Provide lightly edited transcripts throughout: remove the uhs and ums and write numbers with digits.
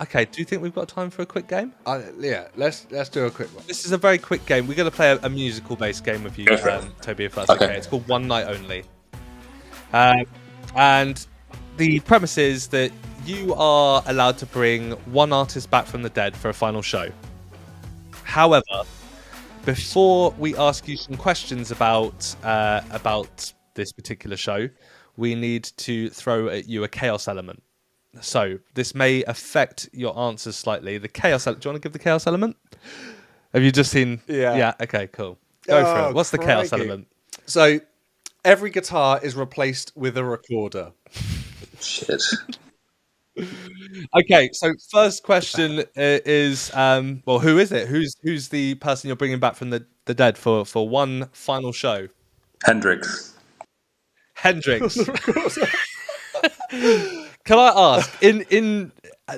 Okay, do you think we've got time for a quick game? Yeah, let's do a quick one. This is a very quick game. We're going to play a musical-based game with you, Toby, if that's okay. It's called One Night Only. And the premise is that you are allowed to bring one artist back from the dead for a final show. However, before we ask you some questions about this particular show, we need to throw at you a chaos element. So this may affect your answers slightly. The chaos element. Do you want to give the chaos element? Have you just seen? Yeah. Okay. Cool. Go for it. What's the chaos element? So every guitar is replaced with a recorder. Shit. Okay. So first question is, well, who is it? Who's the person you're bringing back from the dead for one final show? Hendrix. Can I ask, in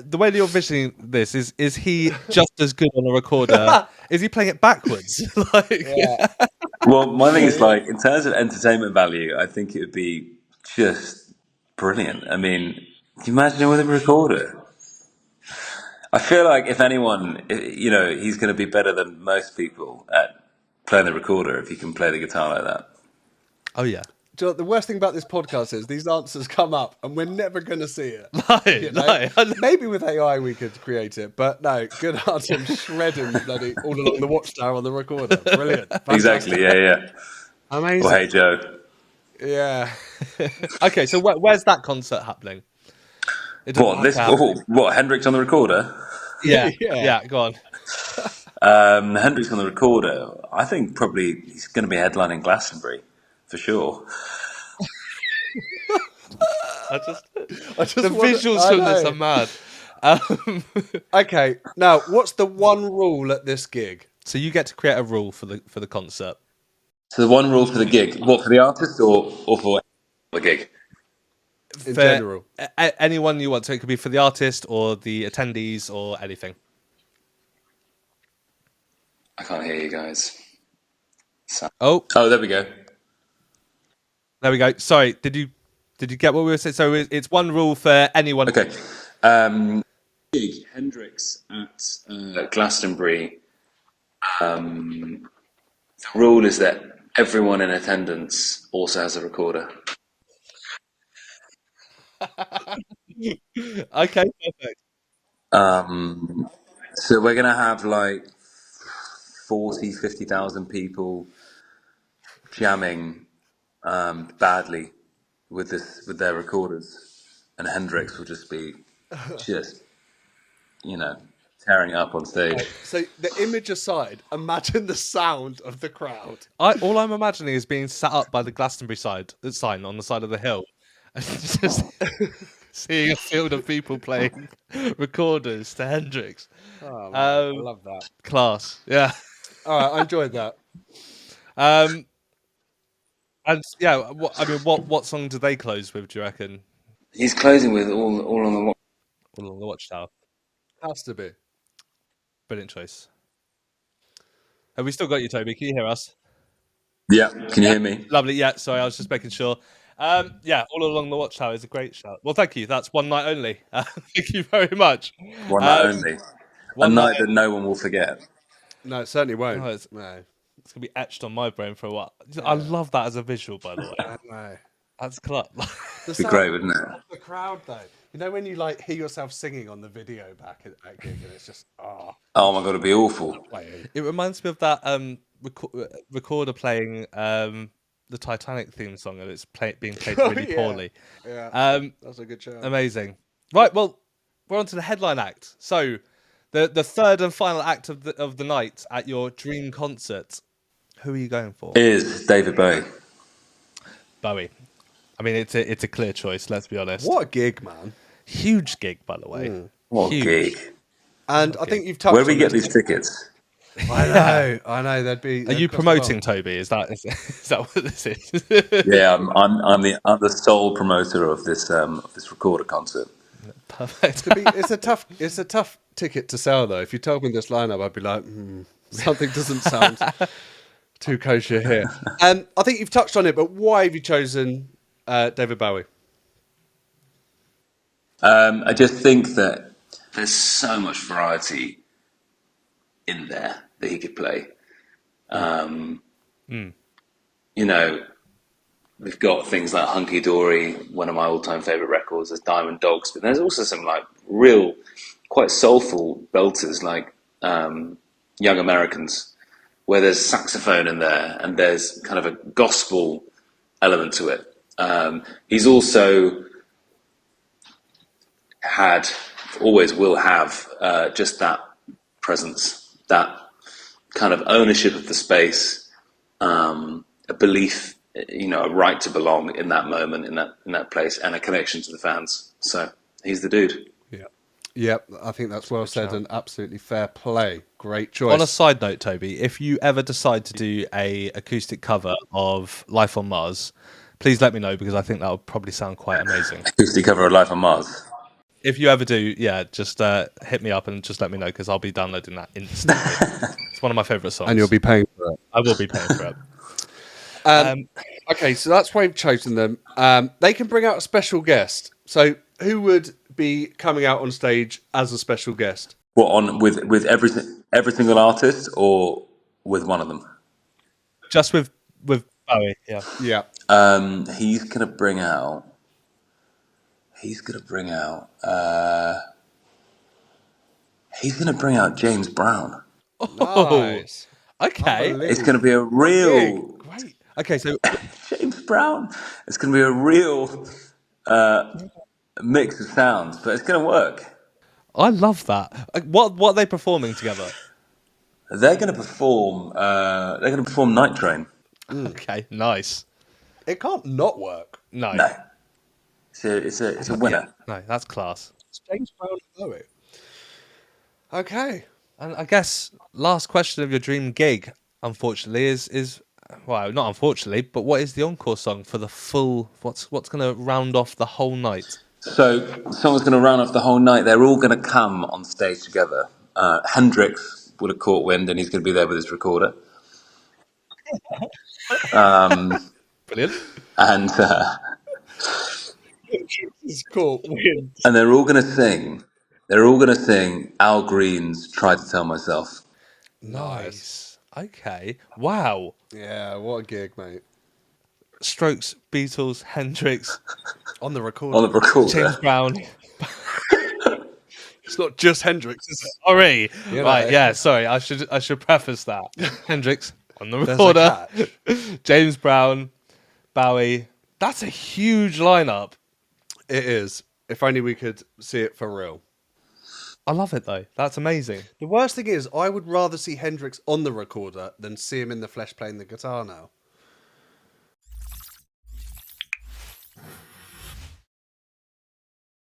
the way that you're visioning this, is he just as good on a recorder? Is he playing it backwards? Well, my thing is, like, in terms of entertainment value, I think it would be just brilliant. I mean, can you imagine it with a recorder? I feel like if anyone, he's going to be better than most people at playing the recorder if he can play the guitar like that. Oh, yeah. Do you know, the worst thing about this podcast is these answers come up and we're never going to see it. No. Maybe with AI we could create it, but no, good answer. Shredding bloody all along the watchtower on the recorder. Brilliant. Fantastic. Exactly, yeah. Amazing. Well, Hey Joe. Yeah. Okay, so where's that concert happening? What, Hendrix on the recorder? Yeah, go on. Hendrix on the recorder, I think probably he's going to be headlining Glastonbury, for sure. I just the visuals from this are mad. Okay, now what's the one rule at this gig? So you get to create a rule for the concert. So the one rule for the gig, what, for the artist or for the gig? In general. Anyone you want. So it could be for the artist or the attendees or anything. I can't hear you guys. Oh, there we go. There we go. Sorry, did you get what we were saying? So it's one rule for anyone. Okay. Gig Hendrix at Glastonbury. The rule is that everyone in attendance also has a recorder. Okay, perfect. So we're gonna have like 50,000 people jamming badly with their recorders, and Hendrix will just be tearing it up on stage. So the image aside, imagine the sound of the crowd. All I'm imagining is being sat up by the Glastonbury sign on the side of the hill, and just seeing a field of people playing recorders to Hendrix. Oh, man, I love that. Class, yeah. All right, I enjoyed that. And yeah, what song do they close with? Do you reckon? He's closing with all on the Watchtower. Has to be. Brilliant choice. Have we still got you, Toby? Can you hear us? Yeah, can you hear me? Lovely. Yeah, sorry, I was just making sure. Yeah, All Along the Watchtower is a great shout. Well, thank you. That's One Night Only. Thank you very much. One night only. A night that no one will forget. No, it certainly won't. No, it's going to be etched on my brain for a while. I love that as a visual, by the way. I know. That's club. It'd be great, wouldn't it? The crowd, though. You know when you like hear yourself singing on the video back at gig, and it's just oh my god, it'd be awful. It reminds me of that recorder playing the Titanic theme song, and it's being played really poorly. Yeah, that's a good show. Amazing. Right, well, we're on to the headline act. So, the third and final act of the night at your dream concert. Who are you going for? Is David Bowie. Bowie. I mean, it's a clear choice. Let's be honest. What a gig, man! Huge gig, by the way. What a gig! And I think you've touched. Where do we get these tickets? I know. They'd be. Are you promoting Toby? Is that what this is? Yeah, I'm the sole promoter of this recorder concert. Perfect. It's a tough ticket to sell, though. If you told me this lineup, I'd be like, something doesn't sound too kosher here. I think you've touched on it, but why have you chosen David Bowie? I just think that there's so much variety in there that he could play. You know, we've got things like Hunky Dory, one of my all-time favorite records. There's Diamond Dogs, but there's also some like real, quite soulful belters like Young Americans, where there's saxophone in there and there's kind of a gospel element to it. He's also had, always will have, just that presence, that kind of ownership of the space, a belief, you know, a right to belong in that moment, in that place, and a connection to the fans. So he's the dude. Yep, I think that's well said and absolutely fair play. Great choice. On a side note, Toby, if you ever decide to do a acoustic cover of Life on Mars, please let me know, because I think that would probably sound quite amazing. Acoustic cover of Life on Mars. If you ever do, yeah, just hit me up and just let me know, because I'll be downloading that instantly. It's one of my favourite songs. And you'll be paying for it. I will be paying for it. Okay, so that's why we've chosen them. They can bring out a special guest. So who would be coming out on stage as a special guest? What, on with every single artist, or with one of them? Just with Bowie, yeah. Yeah. He's gonna bring out. He's gonna bring out James Brown. Nice. Okay. It's gonna be a real Great. Okay, so James Brown. It's gonna be a real mix of sounds, but it's gonna work. I love that. What are they performing together? They're gonna perform. They're gonna perform Night Train. Okay, nice. It can't not work. No, It's a winner. no, that's class. It's James Brown and Bowie. Okay. And I guess last question of your dream gig, unfortunately, is well, not unfortunately, but what is the encore song for the full? What's going to round off the whole night? So someone's going to round off the whole night. They're all going to come on stage together. Hendrix would have caught wind, and he's going to be there with his recorder. Brilliant. And It's cool. and they're all going to sing. They're all going to sing Al Green's "Try to Tell Myself." Nice. Okay. Wow. Yeah, what a gig, mate. Strokes, Beatles, Hendrix, On the recorder. On the recorder. James Brown. It's not just Hendrix, is it? Sorry. You know, Right. Yeah. Sorry. I should preface that. Hendrix on the There's a recorder. catch. James Brown, Bowie. That's a huge lineup. It is. If only we could see it for real. I love it though. That's amazing. The worst thing is, I would rather see Hendrix on the recorder than see him in the flesh playing the guitar now.